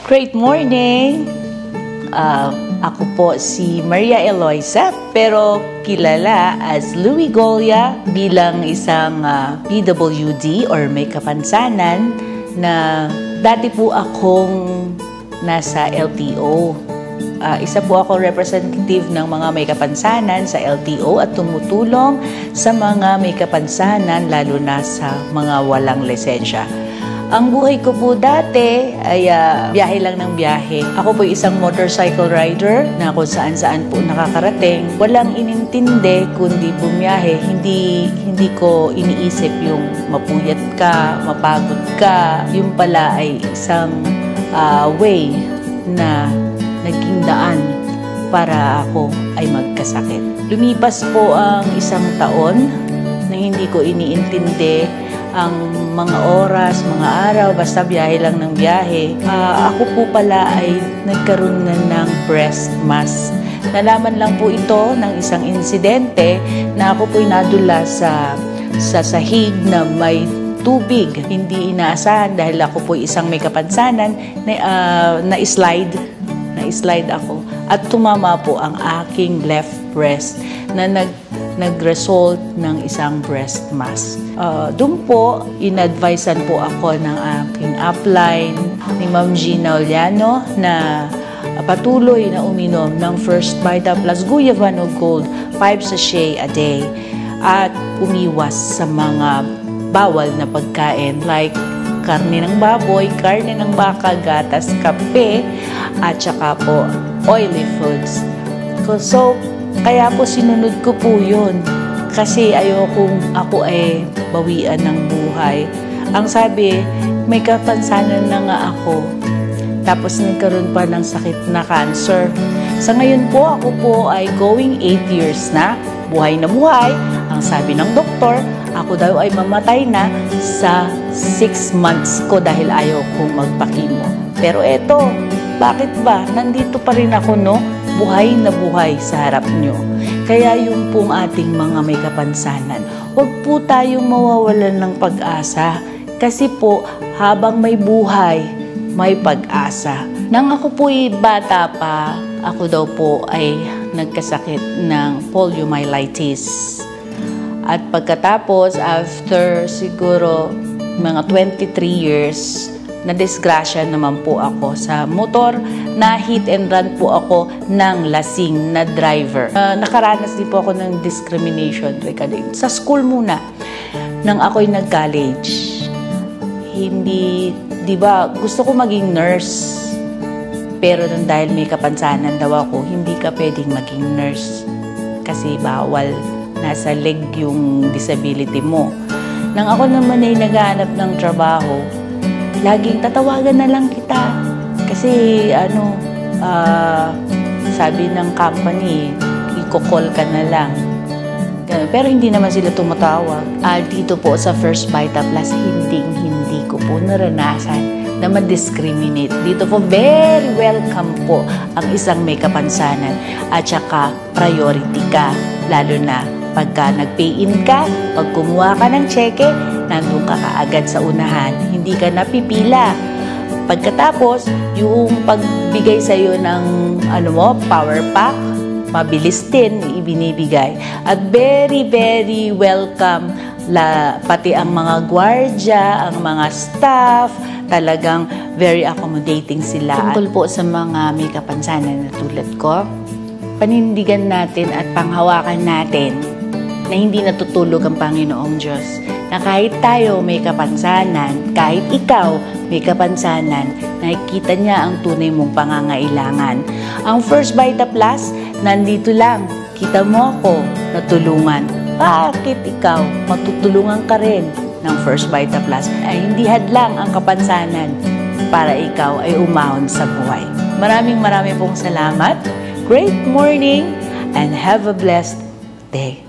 Great morning! Ako po si Maria Eloisa, pero kilala as Louie Golia bilang isang PWD or may kapansanan na dati po akong nasa LTO. Isa po ako representative ng mga may kapansanan sa LTO at tumutulong sa mga may kapansanan lalo na sa mga walang lisensya. Ang buhay ko po dati ay biyahe lang ng biyahe. Ako po isang motorcycle rider na kung saan-saan po nakakarating. Walang inintindi kundi bumiyahe. Hindi ko iniisip yung mapuyat ka, mapagod ka. Yung pala ay isang way na naging daan para ako ay magkasakit. Lumipas po ang isang taon na hindi ko iniintindi ang mga oras, mga araw, basta biyahe lang ng biyahe. Ako po pala ay nagkaroon na ng breast mass. Nalaman lang po ito ng isang insidente na ako po'y nadula sa sahig na may tubig. Hindi inaasahan dahil ako po'y isang may kapansanan na-slide ako. At tumama po ang aking left breast na nag-result ng isang breast mass. Doon po, in-advisean po ako ng aking upline ni Ma'am Gina Oliano na patuloy na uminom ng First Vita Plus Guyavano Gold 5 sachet a day at umiwas sa mga bawal na pagkain like karne ng baboy, karne ng baka, gatas, kape, at saka po oily foods. So, kaya po sinunod ko po yun. Kasi ayokong ako ay bawian ng buhay. Ang sabi, may kapansanan na nga ako. Tapos nagkaroon pa ng sakit na cancer. Sa ngayon po, ako po ay going 8 years na. Buhay na buhay. Ang sabi ng doktor, ako daw ay mamatay na sa 6 months ko dahil ayaw kong magpakimo. Pero eto, bakit ba? Nandito pa rin ako, no? Buhay na buhay sa harap nyo. Kaya yung pong ating mga may kapansanan, huwag po tayong mawawalan ng pag-asa. Kasi po, habang may buhay, may pag-asa. Nang ako po'y bata pa, ako daw po ay nagkasakit ng poliomyelitis. At pagkatapos, after siguro mga 23 years, na-disgrasya naman po ako sa motor, na hit and run po ako ng lasing na driver. Nakaranas din po ako ng discrimination sa school muna, nang ako'y nag-college. Hindi, di ba, gusto ko maging nurse. Pero dahil may kapansanan daw ako, hindi ka pwedeng maging nurse. Kasi bawal, nasa leg yung disability mo. Nang ako naman ay naghahanap ng trabaho, laging tatawagan na lang kita. Kasi sabi ng company, i-call ka na lang. Pero hindi naman sila tumatawag. Dito po sa First Vita Plus, hindi ko po naranasan na ma-discriminate. Dito po, very welcome po ang isang may kapansanan. At saka, priority ka. Lalo na pagka nag-pay-in ka, pag kumuha ka ng cheque, nandun ka kaagad sa unahan. Hindi ka napipila. Pagkatapos, yung pagbigay sa'yo ng power pack, mabilis din ibinibigay. At very, very welcome pati ang mga gwardya, ang mga staff, talagang very accommodating sila. Tungkol po sa mga may kapansanan na tulad ko, panindigan natin at panghawakan natin na hindi natutulog ang Panginoong Diyos. Na kahit tayo may kapansanan, kahit ikaw may kapansanan, nakikita niya ang tunay mong pangangailangan. Ang First Vita Plus, nandito lang. Kita mo ako, natulungan. Bakit ikaw, matutulungan ka rin ng First Vita Plus? Ay hindi hadlang ang kapansanan para ikaw ay umahon sa buhay. Maraming pong salamat. Great morning and have a blessed day.